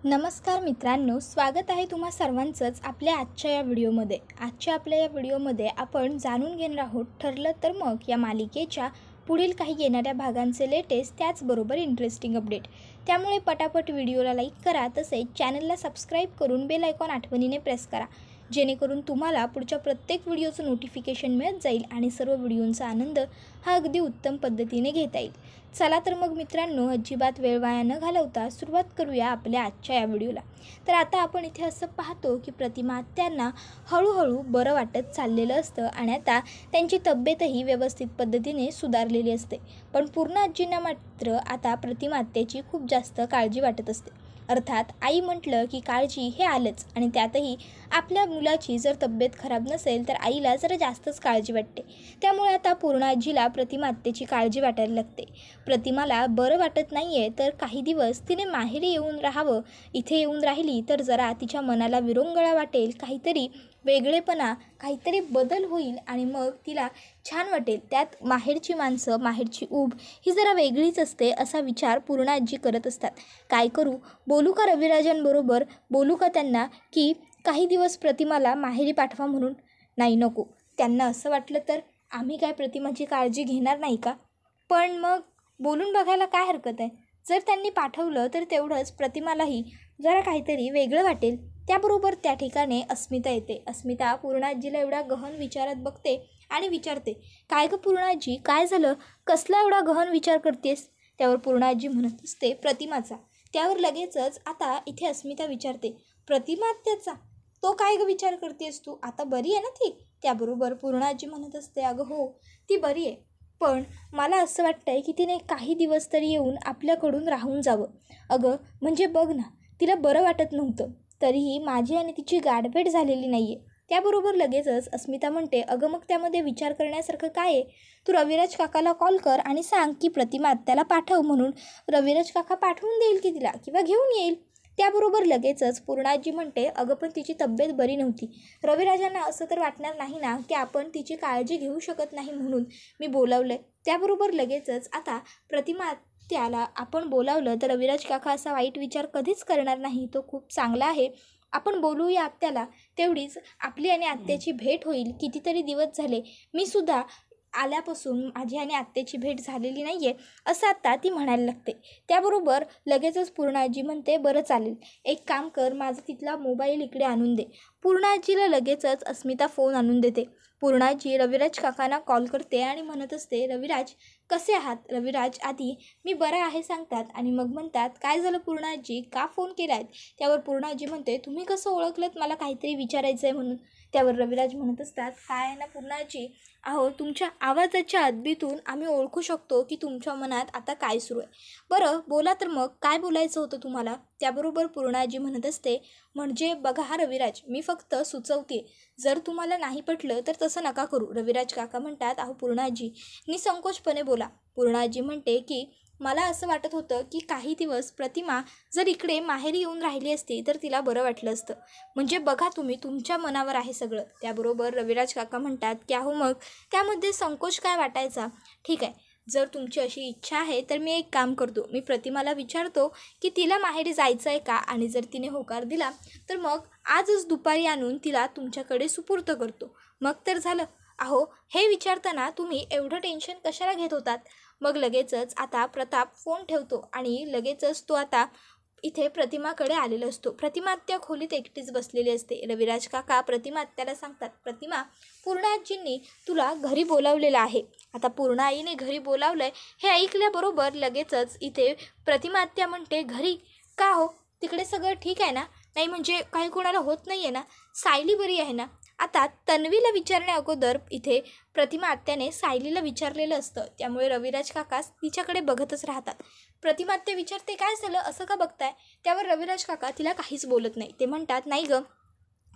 नमस्कार मित्रांनो, स्वागत आहे तुम्हा सर्वांचंच आपल्या आजच्या या व्हिडिओमध्ये. आजच्या आपल्या या व्हिडिओमध्ये आपण जाणून घेणार आहोत ठरलं तर मग या मालिकेच्या पुढील काही येणाऱ्या भागांचे लेटेस्ट त्याचबरोबर इंटरेस्टिंग अपडेट. त्यामुळे पटापट व्हिडिओला लाईक करा, तसेच चॅनलला सबस्क्राईब करून बेल आयकॉन आठवणीने प्रेस करा, जेणेकरून तुम्हाला पुढच्या प्रत्येक व्हिडिओचं नोटिफिकेशन मिळत जाईल आणि सर्व व्हिडिओंचा आनंद हा अगदी उत्तम पद्धतीने घेता येईल. चला तर मग मित्रांनो, अजिबात वेळ वाया न घालवता सुरुवात करूया आपल्या आजच्या या व्हिडिओला. तर आता आपण इथे असं पाहतो की प्रतिमा त्यांना हळूहळू बरं वाटत चाललेलं असतं आणि आता त्यांची तब्येतही व्यवस्थित पद्धतीने सुधारलेली असते. पण पूर्ण आजींना मात्र आता प्रतिमा त्याची खूप जास्त काळजी वाटत असते. अर्थात आई म्हटलं की काळजी हे आलंच, आणि त्यातही आपल्या मुलाची जर तब्येत खराब नसेल तर आईला जरा जास्तच काळजी वाटते. त्यामुळे आता पूर्ण आजीला प्रतिमा आत्याची काळजी वाटायला लागते. प्रतिमाला बरं वाटत नाही आहे, तर काही दिवस तिने माहेरी येऊन राहावं. इथे येऊन राहिली तर जरा तिच्या मनाला विरंगुळा वाटेल, काहीतरी वेगळेपणा, काहीतरी बदल होईल आणि मग तिला छान वाटेल. त्यात माहेरची माणसं, माहेरची ऊब ही जरा वेगळीच असते असा विचार पूर्ण आजी करत असतात. काय करू, बोलू का रविराजांबरोबर, बोलू का त्यांना की काही दिवस प्रतिमाला माहेरी पाठवा म्हणून? नाही, नको. त्यांना असं वाटलं तर आम्ही काय प्रतिमाची काळजी घेणार नाही का? पण मग बोलून बघायला काय हरकत आहे? जर त्यांनी पाठवलं तर तेवढंच प्रतिमालाही जरा काहीतरी वेगळं वाटेल. त्याबरोबर त्या ठिकाणी अस्मिता येते. अस्मिता पूर्ण आजीला एवढ्या गहन विचारात बघते आणि विचारते, काय गं पूर्ण आजी, काय झालं? कसला एवढा गहन विचार करतेस? त्यावर पूर्ण आजी म्हणत असते, प्रतिमाचा. त्यावर लगेचच आता इथे अस्मिता विचारते, प्रतिमा आत्याचा? तो काय गं विचार करतेस तू? आता बरी आहे ना ती? त्याबरोबर पूर्ण आजी म्हणत असते, अगं हो, ती बरी आहे, पण मला असं वाटतंय की तिने काही दिवस तरी येऊन आपल्याकडून राहून जावं. अगं म्हणजे बघ ना, तिला बरं वाटत नव्हतं, तरीही माझी आणि तिची गाठभेट झालेली नाही आहे. त्याबरोबर लगेचच अस्मिता म्हणते, अगं मग त्यामध्ये विचार करण्यासारखं काय आहे? तू रविराज काकाला कॉल कर आणि सांग की प्रतिमा आत्याला पाठव म्हणून. रविराज काका पाठवून देईल की तिला, किंवा घेऊन येईल. त्याबरोबर लगेचच पूर्णाजी म्हणते, अगं पण तिची तब्येत बरी नव्हती. रविराजांना असं तर वाटणार नाही ना की आपण तिची काळजी घेऊ शकत नाही म्हणून मी बोलावलं आहे. त्याबरोबर लगेचच आता प्रतिमा त्याला आपण बोलावलं तर रविराज काका असा वाईट विचार कधीच करणार नाही. तो खूप चांगला आहे, आपण बोलूया आत्याला. तेवढीच आपली आणि आत्याची भेट होईल. कितीतरी दिवस झाले मी सुद्धा आल्यापासून माझी आणि आत्याची भेट झालेली नाही आहे, असं आत्ता ती म्हणायला लागते. त्याबरोबर लगेचच पूर्ण आजी म्हणते, बरं चालेल, एक काम कर, माझा तिथला मोबाईल इकडे आणून दे. पूर्ण आजीला लगेचच अस्मिता फोन आणून देते. पूर्ण आजी रविराज काकांना कॉल करते आणि म्हणत असते, रविराज कसे आहात? रविराज आधी मी बरं आहे सांगतात आणि मग म्हणतात, काय झालं पूर्ण आजी, का फोन केला आहे? त्यावर पूर्ण आजी म्हणते, तुम्ही कसं ओळखलंत मला काहीतरी विचारायचं आहे म्हणून? त्यावर रविराज म्हणत असतात, काय आहे ना पूर्ण आजी, अहो तुमच्या आवाजाच्या अदबीतून आम्ही ओळखू शकतो की तुमच्या मनात आता काय सुरू आहे. बरं बोला तर मग काय बोलायचं होतं तुम्हाला? त्याबरोबर पूर्ण आजी म्हणत असते, म्हणजे बघा हा रविराज, मी फक्त सुचवते, जर तुम्हाला नाही पटलं तर तसं नका करू. रविराज काका म्हणतात, अहो पूर्ण आजी निसंकोचपणे बोला. पूर्ण आजी म्हणते की मला असं वाटत होतं की काही दिवस प्रतिमा जर इकडे माहेरी येऊन राहिली असती तर तिला बरं वाटलं असतं. म्हणजे बघा तुम्ही, तुमच्या मनावर आहे सगळं. त्याबरोबर रविराज काका म्हणतात की अहो मग त्यामध्ये संकोच काय वाटायचा? ठीक आहे, जर तुमची अशी इच्छा आहे तर मी एक काम करतो, मी प्रतिमाला विचारतो की तिला माहेरी जायचं आहे का, आणि जर तिने होकार दिला तर मग आजच दुपारी आणून तिला तुमच्याकडे सुपूर्त करतो. मग तर झालं. अहो हे विचारताना तुम्ही एवढं टेन्शन कशाला घेत होतात? मग लगेचच आता प्रताप फोन ठेवतो आणि लगेचच तो आता इथे प्रतिमाकडे आलेला असतो. प्रतिमा आत्या खोलीत एकटीच बसलेली असते. रविराज काका प्रतिमा आत्याला सांगतात, प्रतिमा पूर्ण आजींनी तुला घरी बोलावलेलं आहे. आता पूर्ण आईने घरी बोलावलं आहे हे ऐकल्याबरोबर लगेचच इथे प्रतिमा आत्या म्हणते, घरी का हो? तिकडे सगळं ठीक आहे ना? नाही म्हणजे काही कोणाला होत नाही आहे ना? सायली बरी आहे ना? आता तन्वीला विचारण्या अगोदर इथे प्रतिमा आत्याने सायलीला विचारलेलं असतं. त्यामुळे रविराज काका तिच्याकडे बघतच राहतात. प्रतिमा आत्या विचारते, काय झालं, असं का बघताय? त्यावर रविराज काका तिला काहीच बोलत नाही. ते म्हणतात, नाही गं,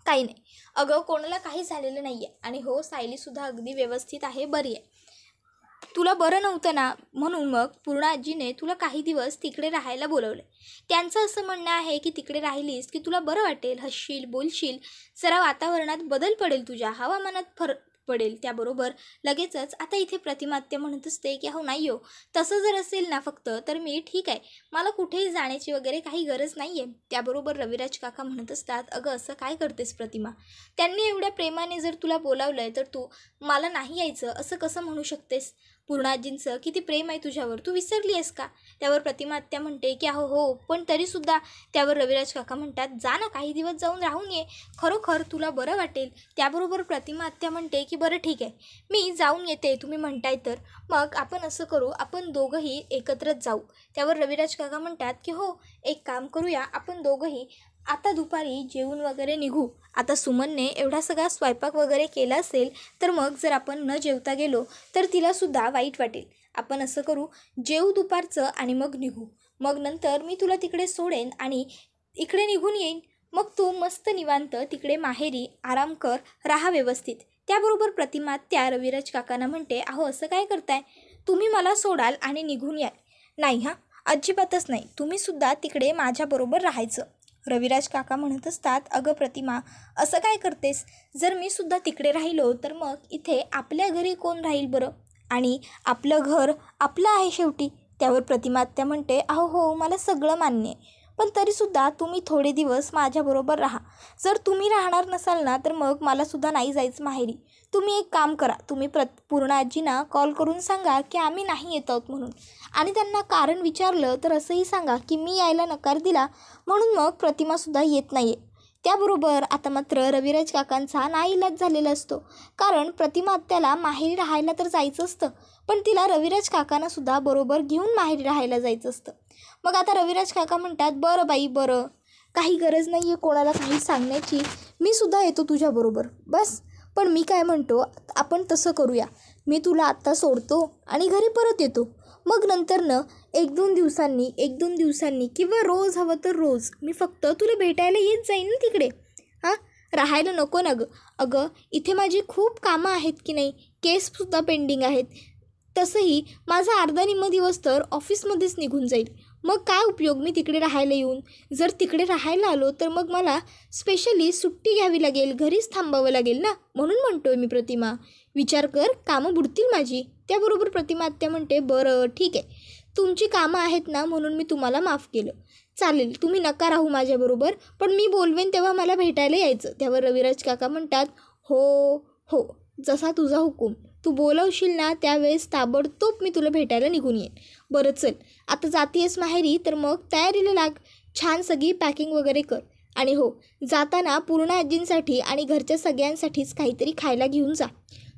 काही नाही. अगं कोणाला काही झालेलं नाही आहे, आणि हो सायलीसुद्धा अगदी व्यवस्थित आहे, बरी आहे. तुला बरं नव्हतं ना, म्हणून मग पूर्ण आजीने तुला काही दिवस तिकडे राहायला बोलवलं. त्यांचं असं म्हणणं आहे की तिकडे राहिलीस की तुला बरं वाटेल, हसशील, बोलशील, जरा वातावरणात बदल पडेल, तुझ्या हवामानात पडेल. त्याबरोबर लगेचच आता इथे प्रतिमा आत्या म्हणत असते की अहो नाही हो, तसं जर असेल ना फक्त तर मी ठीक आहे, मला कुठेही जाण्याची वगैरे काही गरज नाही आहे. त्याबरोबर रविराज काका म्हणत असतात अगं असं काय करतेस प्रतिमा, त्यांनी एवढ्या प्रेमाने जर तुला बोलावलं आहे तर तू मला नाही यायचं असं कसं म्हणू शकतेस. पूर्णा आजींचं किती प्रेम आहे तुझ्यावर, तू विसरली आहेस का. त्यावर प्रतिमा आत्या म्हणते की अहो हो, पण तरीसुद्धा. त्यावर रविराज काका म्हणतात जा ना, काही दिवस जाऊन राहून ये, खरोखर तुला बरं वाटेल. त्याबरोबर प्रतिमा आत्या म्हणते की बरं ठीक आहे, मी जाऊन येते तुम्ही म्हणताय तर. मग आपण असं करू, आपण दोघंही एकत्रच जाऊ. त्यावर रविराज काका म्हणतात की हो, एक काम करूया, आपण दोघंही आता दुपारी जेवून वगैरे निघू. आता सुमनने एवढा सगळा स्वयंपाक वगैरे केला असेल तर मग जर आपण न जेवता गेलो तर तिलासुद्धा वाईट वाटेल. आपण असं करू, जेवू दुपारचं आणि मग निघू. मग नंतर मी तुला तिकडे सोडेन आणि इकडे निघून येईन. मग तू मस्त निवांत तिकडे माहेरी आराम कर, राहा व्यवस्थित. त्याबरोबर प्रतिमा त्या रविराज काकांना म्हणते अहो असं काय करताय, तुम्ही मला सोडाल आणि निघून याल. नाही हां, अजिबातच नाही, तुम्हीसुद्धा तिकडे माझ्याबरोबर राहायचं. रविराज काका म्हणत असतात अगं प्रतिमा असं काय करतेस, जर मी सुद्धा तिकडे राहिलो तर मग इथे आपल्या घरी कोण राहील बरं, आणि आपलं घर आपलं आहे शेवटी. त्यावर प्रतिमा आत्या म्हणते अहो हो, मला सगळं मान्य आहे, पण तरीसुद्धा तुम्ही थोडे दिवस माझ्याबरोबर राहा. जर तुम्ही राहणार नसाल ना तर मग मलासुद्धा नाही जायचं माहेरी. तुम्ही एक काम करा, तुम्ही पूर्णा आजींना कॉल करून सांगा की आम्ही नाही येत आहोत म्हणून, आणि त्यांना कारण विचारलं तर असंही सांगा की मी यायला नकार दिला म्हणून मग प्रतिमासुद्धा येत नाही आहे. त्याबरोबर आता मात्र रविराज काकांचा नाईलाज झालेला असतो, कारण प्रतिमा आत्याला माहेरी राहायला तर जायचं असतं, पण तिला रविराज काकांनासुद्धा बरोबर घेऊन माहेरी राहायला जायचं असतं. मग आता रविराज काका म्हणतात बरं बाई बरं, काही गरज नाही आहे कोणाला काही सांगण्याची, मी सुद्धा येतो तुझ्याबरोबर बस. पण मी काय म्हणतो, आपण तसं करूया, मी तुला आत्ता सोडतो आणि घरी परत येतो. मग नंतर एक दोन दिवसांनी किंवा रोज हवं तर रोज मी फक्त तुला भेटायला येत जाईन ना तिकडे. हां, राहायला नको ना गं. अगं इथे माझी खूप कामं आहेत की नाही, केससुद्धा पेंडिंग आहेत. तसंही माझा अर्धा निम्मा दिवस तर ऑफिसमध्येच निघून जाईल. मग काय उपयोग मी तिकडे राहायला येऊन. जर तिकडे राहायला आलो तर मग मला स्पेशली सुट्टी घ्यावी लागेल, घरीच थांबावं लागेल ना. म्हणून म्हणतोय मी प्रतिमा, विचार कर, कामं बुडतील माझी. त्याबरोबर प्रतिमा आत्या म्हणते बरं ठीक आहे, तुमची कामं आहेत ना म्हणून मी तुम्हाला माफ केलं, चालेल, तुम्ही नका राहू माझ्याबरोबर, पण मी बोलवेन तेव्हा मला भेटायला यायचं. त्यावर रविराज काका म्हणतात हो हो, जसा तुझा हुकूम, तू बोलावशील ना त्यावेळेस ताबडतोब मी तुला भेटायला निघून येईन. बरं चल, आता जातीयस माहेरी तर मग तयारीला लाग, छान सगळी पॅकिंग वगैरे कर. आणि हो, जाताना पूर्णा आजींसाठी आणि घरच्या सगळ्यांसाठीच काहीतरी खायला घेऊन जा.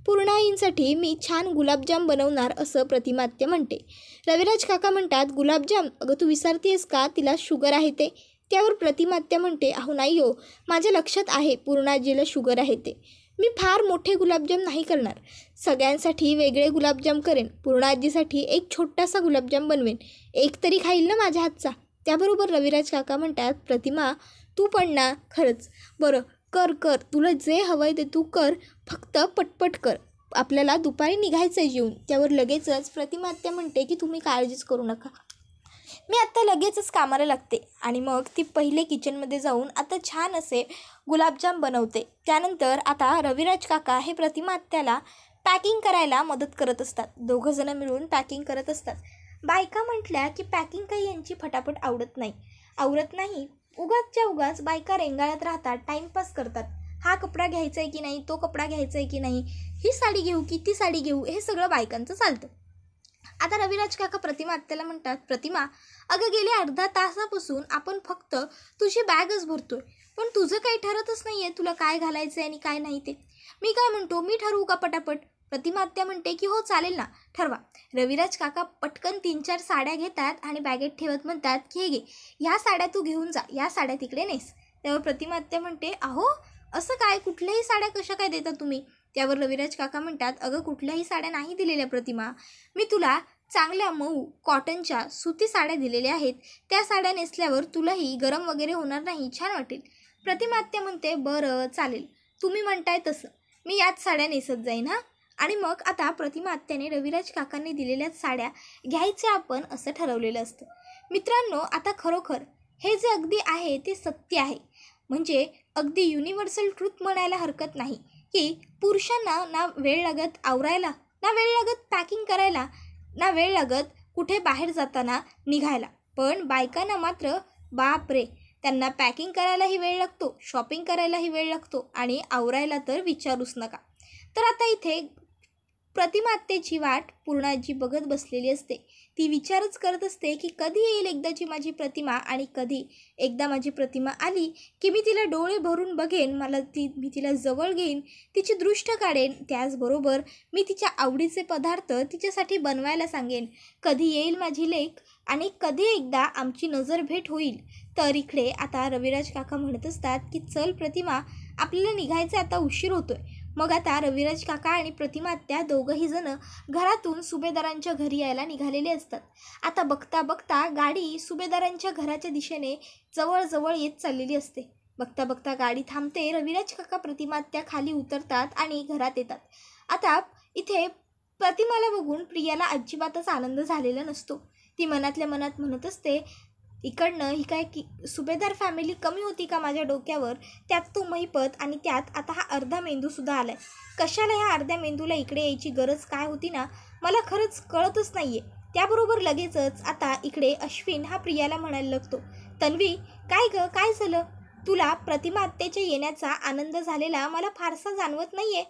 पूर्णा आईंसाठी मी छान गुलाबजाम बनवणार असं प्रतिमा आत्या म्हणते. रविराज काका म्हणतात गुलाबजाम, अगं तू विसरतेस का, तिला शुगर आहे ते. त्यावर प्रतिमा आत्या म्हणते अहो नाही हो, माझ्या लक्षात आहे पूर्णा आजीला शुगर आहे ते. मी फार मोठे गुलाबजाम नाही करणार, सगळ्यांसाठी वेगळे गुलाबजाम करेन, पूर्णा आजीसाठी एक छोटासा गुलाबजाम बनवेन, एक तरी खाईल ना माझ्या हातचा. त्याबरोबर रविराज काका म्हणतात प्रतिमा तू पण ना, खरंच बरं कर कर, तुला जे हवं आहे ते तू कर, फक्त पटपट कर, आपल्याला दुपारी निघायचं आहे जेवून. त्यावर लगेचच प्रतिमा आत्या म्हणते की तुम्ही काळजीच करू नका, मी आत्ता लगेचच कामाला लागते. आणि मग ती पहिले किचनमध्ये जाऊन आता छान असे गुलाबजाम बनवते. त्यानंतर आता रविराज काका हे प्रतिमा आत्याला पॅकिंग करायला मदत करत असतात. दोघंजणं मिळून पॅकिंग करत असतात. बायका म्हटल्या की पॅकिंग काही यांची फटाफट आवरत नाही. उगाचच्या उगाच बायका रेंगाळत राहतात, टाईमपास करतात. हा कपडा घ्यायचा आहे की नाही, तो कपडा घ्यायचा आहे की नाही, ही साडी घेऊ की ती साडी घेऊ, हे सगळं बायकांचं चालतं. आता रविराज काका प्रतिमा आत्याला म्हणतात प्रतिमा अगं गेले अर्धा तासापासून आपण फक्त तुझी बॅगच भरतोय, पण तुझं काही ठरतच नाही आहे तुला काय घालायचं आहे आणि काय नाही ते. मी काय म्हणतो, मी ठरवू का पटापट. प्रतिमा आत्या म्हणते की हो चालेल ना, ठरवा. रविराज काका पटकन 3-4 साड्या घेतात आणि बॅगेत ठेवत म्हणतात की हे घे, ह्या साड्या तू घेऊन जा, या साड्या तिकडे नेस. त्यावर प्रतिमा आत्या म्हणते अहो असं काय, कुठल्याही साड्या कशा काय देता तुम्ही. त्यावर रविराज काका म्हणतात अगं कुठल्याही साड्या नाही दिलेल्या प्रतिमा, मी तुला चांगल्या मऊ कॉटनच्या सुती साड्या दिलेल्या आहेत, त्या साड्या नेसल्यावर तुलाही गरम वगैरे होणार नाही, छान वाटेल. प्रतिमा आत्या म्हणते बरं चालेल, तुम्ही म्हणताय तसं मी याच साड्या नेसत जाईन हां. आणि मग आता प्रतिमा आत्याने रविराज काकांनी दिलेल्या साड्या घ्यायच्या आपण असं ठरवलेलं असतं. मित्रांनो, आता खरोखर हे जे अगदी आहे ते सत्य आहे, म्हणजे अगदी युनिव्हर्सल ट्रूथ म्हणायला हरकत नाही. की पुरुषांना ना वेळ लागत आवरायला, ना वेळ लागत पॅकिंग करायला, ना वेळ लागत कुठे बाहेर जाताना निघायला. पण बायकांना मात्र बापरे, त्यांना पॅकिंग करायलाही वेळ लागतो, शॉपिंग करायलाही वेळ लागतो आणि आवरायला तर विचारूच नका. तर आता इथे प्रतिमा आत्याची वाट पूर्णाजी बघत बसलेली असते. ती विचारच करत असते की कधी येईल एकदाची माझी प्रतिमा, आणि कधी एकदा माझी प्रतिमा आली की मी तिला डोळे भरून बघेन, मी तिला जवळ घेईन, तिची दृष्ट काढेन, त्याचबरोबर मी तिच्या आवडीचे पदार्थ तिच्यासाठी बनवायला सांगेन. कधी येईल माझी लेक आणि कधी एकदा आमची नजर भेट होईल. तर इकडे आता रविराज काका म्हणत असतात की चल प्रतिमा, आपल्याला निघायचं, आता उशीर होतोय. मग आता रविराज काका आणि प्रतिमा आत्या दोघंही जण घरातून सुभेदारांच्या घरी यायला निघालेले असतात. आता बघता बघता गाडी सुभेदारांच्या घराच्या दिशेने जवळजवळ येत चाललेली असते. बघता बघता गाडी थांबते. रविराज काका प्रतिमा आत्या खाली उतरतात आणि घरात येतात. आता इथे प्रतिमाला बघून प्रियाला अजिबातच आनंद झालेला नसतो. ती मनातल्या मनात म्हणत असते, इकडनं ही काय सुभेदार फॅमिली कमी होती का माझ्या डोक्यावर? त्यात तो महिपत आणि त्यात आता हा अर्धा मेंदूसुद्धा आला आहे. कशाला ह्या अर्ध्या मेंदूला इकडे यायची गरज काय होती ना, मला खरंच कळतच नाही आहे. त्याबरोबर लगेचच आता इकडे अश्विन हा प्रियाला म्हणायला लागतो, तन्वी काय गं, काय झालं? तुला प्रतिमा आत्याच्या येण्याचा आनंद झालेला मला फारसा जाणवत नाही आहे.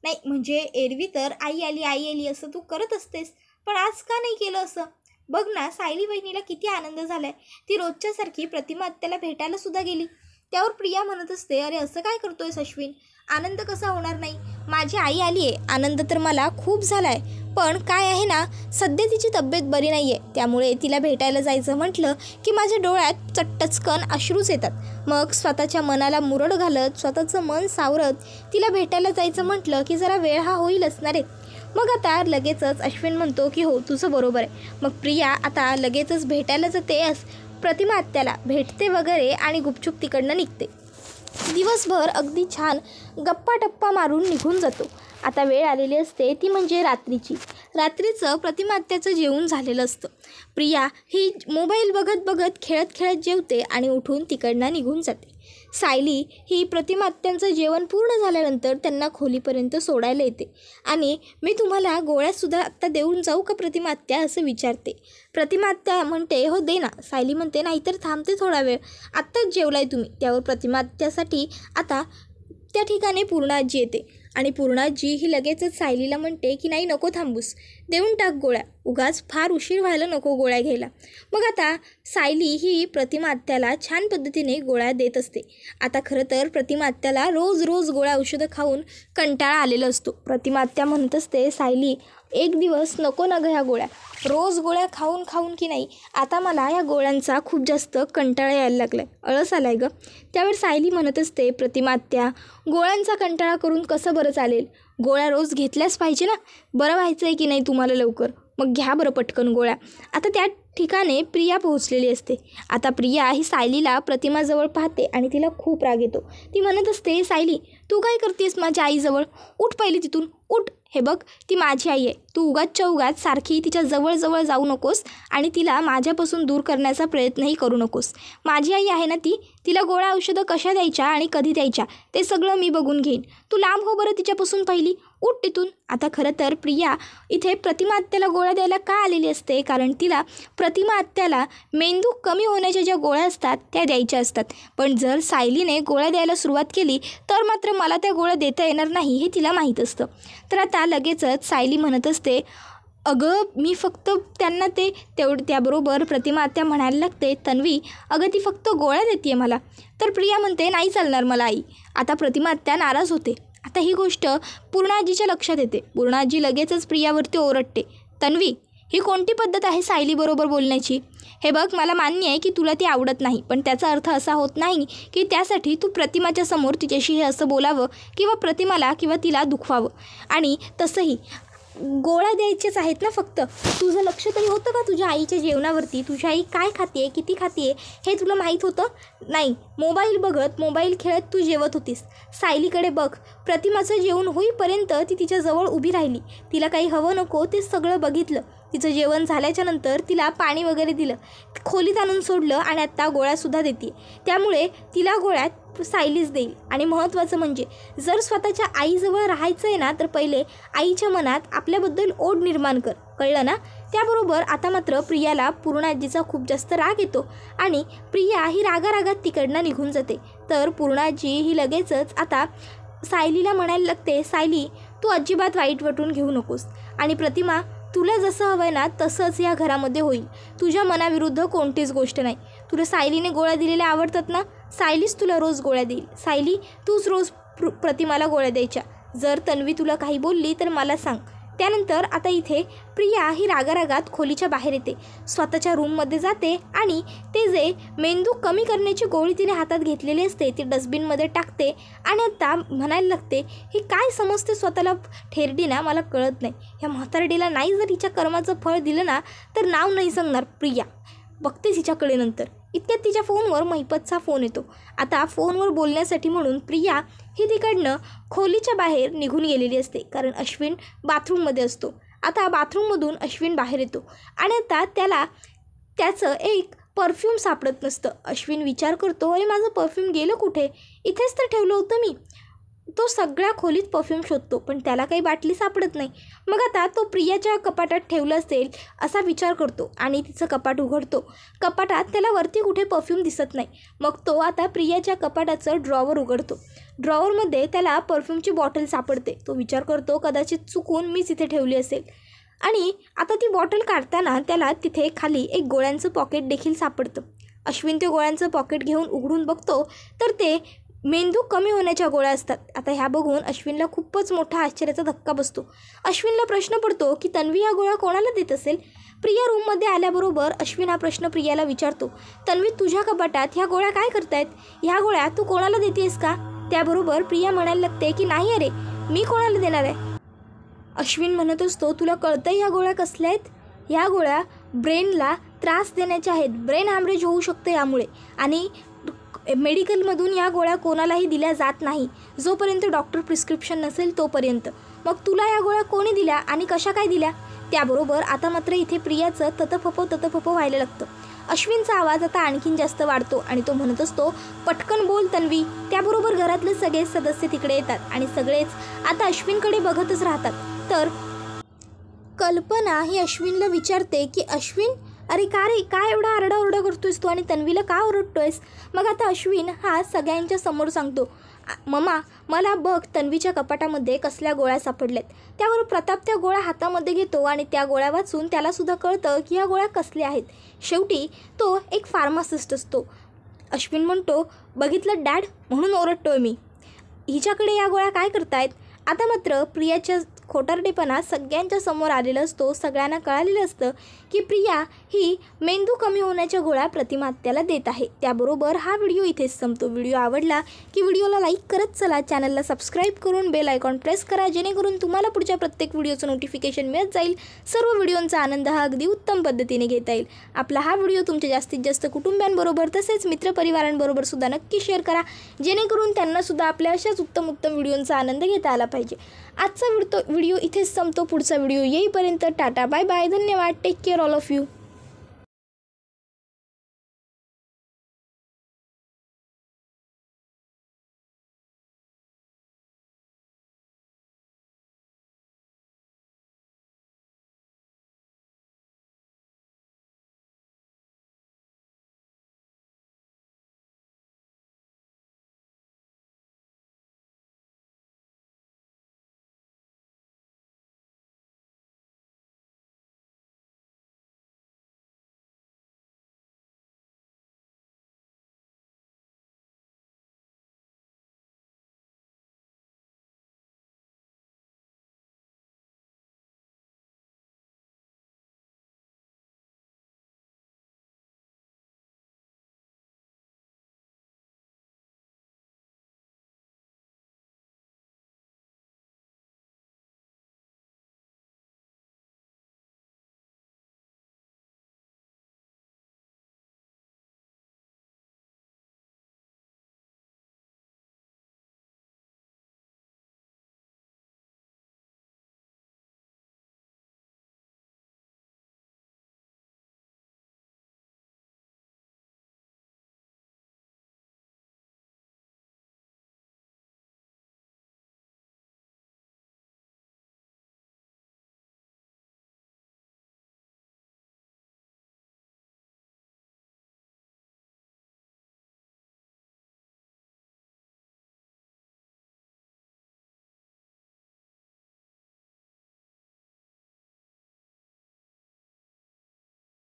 नाही म्हणजे एरवी तर आई आली असं तू करत असतेस, पण आज का नाही केलं असं? बघ ना, सायली बहिणीला किती आनंद झाला आहे. ती रोजच्यासारखी प्रतिमा आत्याला भेटायला सुद्धा गेली. त्यावर प्रिया म्हणत असते, अरे असं काय करतोयस अश्विन? आनंद कसा होणार नाही? माझी आई आली आहे, आनंद तर मला खूप झाला आहे. पण काय आहे ना, सध्या तिची तब्येत बरी नाही आहे, त्यामुळे तिला भेटायला जायचं म्हटलं की माझ्या डोळ्यात चटचकन अश्रूच येतात. मग स्वतःच्या मनाला मुरड घालत, स्वतःचं मन सावरत तिला भेटायला जायचं म्हटलं की जरा वेळ हा होईल असणार आहे. मग आता लगेचच अश्विन म्हणतो की हो, तुझं बरोबर आहे. मग प्रिया आता लगेचच भेटायला जाते, प्रतिमा आत्याला भेटते वगैरे आणि गुपचूप तिकडनं निघते. दिवसभर अगदी छान गप्पा टप्पा मारून निघून जातो. आता वेळ आलेली असते ती म्हणजे रात्रीची. रात्रीचं प्रतिमा आत्याचं जेवण झालेलं असतं. प्रिया ही मोबाईल बघत बघत खेळत खेळत जेवते आणि उठून तिकडनं निघून जाते. सायली ही प्रतिमा आत्यांचं जेवण पूर्ण झाल्यानंतर त्यांना खोलीपर्यंत सोडायला येते आणि मी तुम्हाला गोळ्यासुद्धा आत्ता देऊन जाऊ का प्रतिमा आत्या, असं विचारते. प्रतिमा आत्या म्हणते हो दे ना. सायली म्हणते नाहीतर थांबते थोडा वेळ, आत्ताच जेवलाय तुम्ही. त्यावर प्रतिमा आत्यासाठी आता त्या ठिकाणी पूर्णाजी येते आणि पूर्णाजी ही लगेचच सायलीला म्हणते की नाही, नको थांबूस, देऊन टाक गोळ्या, उगाच फार उशीर व्हायला नको गोळ्या घ्यायला. मग आता सायली ही प्रतिमा आत्याला छान पद्धतीने गोळ्या देत असते. आता खरं तर प्रतिमा आत्याला रोज रोज गोळ्या औषधं खाऊन कंटाळा आलेला असतो. प्रतिमा आत्या म्हणत असते, सायली एक दिवस नको ना गं ह्या गोळ्या, रोज गोळ्या खाऊन खाऊन की नाही आता मला या गोळ्यांचा खूप जास्त कंटाळा यायला लागला आहे, आळस आला आहे गं. त्यावर सायली म्हणत असते, प्रतिमा आत्या गोळ्यांचा कंटाळा करून कसं बरं चालेल? गोळ्या रोज घेतल्याच पाहिजे ना, बरं व्हायचं आहे की नाही तुम्हाला लवकर, मग घ्या बरं पटकन गोळ्या. आता त्या ठिकाणी प्रिया पोहोचलेली असते. आता प्रिया ही सायलीला प्रतिमाजवळ पाहते आणि तिला खूप राग येतो. ती म्हणत असते, सायली तू काय करतेस माझ्या आईजवळ? उठ पहिली तिथून, उठ. हे बघ, ती माझी आई आहे, तू उगाचच्या उगाच सारखी तिच्या जवळ जाऊ नकोस आणि तिला माझ्यापासून दूर करण्याचा प्रयत्नही करू नकोस. माझी आई आहे ना ती, तिला गोळ्या औषधं कशा द्यायच्या आणि कधी द्यायच्या ते सगळं मी बघून घेईन. तू लांब हो बरं तिच्यापासून पहिली, उठ तिथून. आता खरं तर प्रिया इथे प्रतिमा आत्याला गोळ्या द्यायला का आलेली असते? कारण तिला प्रतिमा आत्याला मेंदू कमी होण्याच्या ज्या गोळ्या असतात त्या द्यायच्या असतात. पण जर सायलीने गोळ्या द्यायला सुरुवात केली तर मात्र मला त्या गोळ्या देता येणार नाही हे तिला माहीत असतं. तर आता लगेचच सायली म्हणत असते, अगं मी फक्त त्यांना त्याबरोबर प्रतिमा आत्या म्हणायला लागते, तन्वी अगं ती फक्त गोळ्या देते मला. तर प्रिया म्हणते, नाही चालणार मला आई. आता प्रतिमा आत्या नाराज होते. आता ही गोष्ट पूर्णाजीच्या लक्षात येते. पूर्णाजी लगेचच प्रियावरती ओरडते, तन्वी ही कोणती पद्धत आहे सायलीबरोबर बोलण्याची? हे बघ, मला मान्य आहे की तुला ती आवडत नाही, पण त्याचा अर्थ असा होत नाही की त्यासाठी तू प्रतिमाच्या समोर तिच्याशी हे असं बोलावं किंवा प्रतिमाला किंवा तिला दुखवावं. आणि तसंही गोळ्या द्यायचेच आहेत ना फक्त. तुझं लक्ष तरी होतं का तुझ्या आईच्या जेवणावरती? तुझी आई काय खाते, किती खाते हे तुला माहीत होतं? नाही, मोबाईल बघत मोबाईल खेळत तू जेवत होतीस. सायलीकडे बघ, प्रतिमाचं जेवण होईपर्यंत ती तिच्याजवळ उभी राहिली, तिला काही हवं नको ते सगळं बघितलं. तिचं जेवण झाल्याच्या नंतर तिला पाणी वगैरे दिलं, खोलीत आणून सोडलं आणि आत्ता गोळ्यासुद्धा देते. त्यामुळे तिला गोळ्यात सायलीच देईल. आणि महत्त्वाचं म्हणजे जर स्वतःच्या आईजवळ राहायचं आहे ना, तर पहिले आईच्या मनात आपल्याबद्दल ओढ निर्माण कर, कळलं ना? त्याबरोबर आता मात्र प्रियाला पूर्णा आजीचा खूप जास्त राग येतो आणि प्रिया ही रागारागात तिकडनं निघून जाते. तर पूर्णा आजी ही लगेचच आता सायलीला म्हणायला लागते, सायली तू अजिबात वाईट वाटून घेऊ नकोस आणि प्रतिमा तुला जसं हवं आहे ना तसंच या घरामध्ये होईल. तुझ्या मनाविरुद्ध कोणतीच गोष्ट नाही. तुला सायलीने गोळ्या दिलेल्या आवडतात ना, सायलीच तुला रोज गोळ्या देईल. सायली तूच रोज प्रतिमाला गोळ्या द्यायच्या. जर तन्वी तुला काही बोलली तर मला सांग. त्यानंतर आता इथे प्रिया ही रागारागात खोलीच्या बाहेर येते, स्वतःच्या रूममध्ये जाते आणि ते जे मेंदू कमी करण्याची गोळी तिने हातात घेतलेली असते ती डस्टबिनमध्ये टाकते आणि आता म्हणायला लागते, ही काय समजते स्वतःला ठेरडी ना, मला कळत नाही. ह्या म्हातारडीला नाही जर हिच्या कर्माचं फळ दिलं ना तर नाव नाही सांगणार प्रिया. बघतेच हिच्याकडे नंतर. इतक्यात तिच्या फोनवर महिपतचा फोन येतो. आता फोनवर बोलण्यासाठी म्हणून प्रिया ही तिकडनं खोलीच्या बाहेर निघून गेलेली असते, कारण अश्विन बाथरूममध्ये असतो. आता बाथरूममधून अश्विन बाहेर येतो आणि आता त्याला त्याचं एक परफ्यूम सापडत नसतं. अश्विन विचार करतो, अरे माझं परफ्यूम गेलं कुठे, इथेच तर ठेवलं होतं मी. तो सगळ्या खोलीत परफ्यूम शोधतो पण त्याला काही बाटली सापडत नाही. मग आता तो प्रियाच्या कपाटात ठेवलं असेल असा विचार करतो आणि तिचं कपाट उघडतो. कपाटात त्याला वरती कुठे परफ्यूम दिसत नाही. मग तो आता प्रियाच्या कपाटाचं ड्रॉवर उघडतो. ड्रॉवरमध्ये त्याला परफ्यूमची बॉटल सापडते. तो विचार करतो, कदाचित चुकून मीच इथे ठेवली असेल. आणि आता ती बॉटल काढताना त्याला तिथे खाली एक गोळ्यांचं पॉकेट देखील सापडतं. अश्विन ते गोळ्यांचं पॉकेट घेऊन उघडून बघतो तर ते मेंदू कमी होण्याच्या गोळ्या असतात. आता ह्या बघून अश्विनला खूपच मोठा आश्चर्याचा धक्का बसतो. अश्विनला प्रश्न पडतो की तन्वी ह्या गोळ्या कोणाला देत असेल. प्रिया रूममध्ये आल्याबरोबर अश्विन हा प्रश्न प्रियाला विचारतो, तन्वी तुझ्या कपाटात ह्या गोळ्या काय करतायत, ह्या गोळ्या तू कोणाला देतेस का? त्याबरोबर प्रिया म्हणायला लागते की नाही अरे, मी कोणाला देणार आहे. अश्विन म्हणत असतो, तुला कळतं ह्या गोळ्या कसल्या आहेत? ह्या गोळ्या ब्रेनला त्रास देण्याच्या आहेत. ब्रेन हॅमरेज होऊ शकतं यामुळे आणि मेडिकलमधून या गोळ्या कोणालाही दिल्या जात नाही जोपर्यंत डॉक्टर प्रिस्क्रिप्शन नसेल तोपर्यंत. मग तुला या गोळ्या कोणी दिल्या आणि कशा काय दिल्या? त्याबरोबर आता मात्र इथे प्रियाचं ततफप व्हायला लागतं. अश्विनचा आवाज आता आणखीन जास्त वाढतो आणि तो म्हणत असतो, पटकन बोल तन्वी. त्याबरोबर घरातले सगळे सदस्य तिकडे येतात आणि सगळेच आता अश्विनकडे बघतच राहतात. तर कल्पना ही अश्विनला विचारते की अश्विन, अरे का रे, काय एवढा आरडाओरडा करतोयस तू आणि तन्वीला का ओरडतोयस? मग आता अश्विन हा सगळ्यांच्या समोर सांगतो, मम्मा मला बघ तन्वीच्या कपाटामध्ये कसल्या गोळ्या सापडल्यात. त्यावर प्रताप त्या गोळ्या हातामध्ये घेतो आणि त्या गोळ्या वाचून त्यालासुद्धा कळतं की ह्या गोळ्या कसल्या आहेत. शेवटी तो एक फार्मासिस्ट असतो. अश्विन म्हणतो, बघितलं डॅड, म्हणून ओरडतोय मी. हिच्याकडे या गोळ्या काय करतायत? आता मात्र प्रियाच्या खोटारडेपणा सगळ्यांच्या समोर आलेला असतो. सगळ्यांना कळालेलं असतं की प्रिया ही मेंदू कमी होण्याच्या गोळ्या प्रतिमा आत्याला देत आहे. त्याबरोबर हा व्हिडिओ इथेच संपतो. व्हिडिओ आवडला की व्हिडिओला लाईक करत चला, चॅनलला सबस्क्राईब करून बेल आयकॉन प्रेस करा, जेणेकरून तुम्हाला पुढच्या प्रत्येक व्हिडिओचं नोटिफिकेशन मिळत जाईल. सर्व व्हिडिओंचा आनंद हा अगदी उत्तम पद्धतीने घेता येईल. आपला हा व्हिडिओ तुमच्या जास्तीत जास्त कुटुंबियांबरोबर तसेच मित्रपरिवारांबरोबर सुद्धा नक्की शेअर करा, जेणेकरून त्यांनासुद्धा आपल्या अशाच उत्तम व्हिडिओंचा आनंद घेता आला पाहिजे. आजचा व्हिडिओ इथेच संपतो. पुढचा व्हिडिओ येईपर्यंत टाटा बाय बाय, धन्यवाद, take care all of you.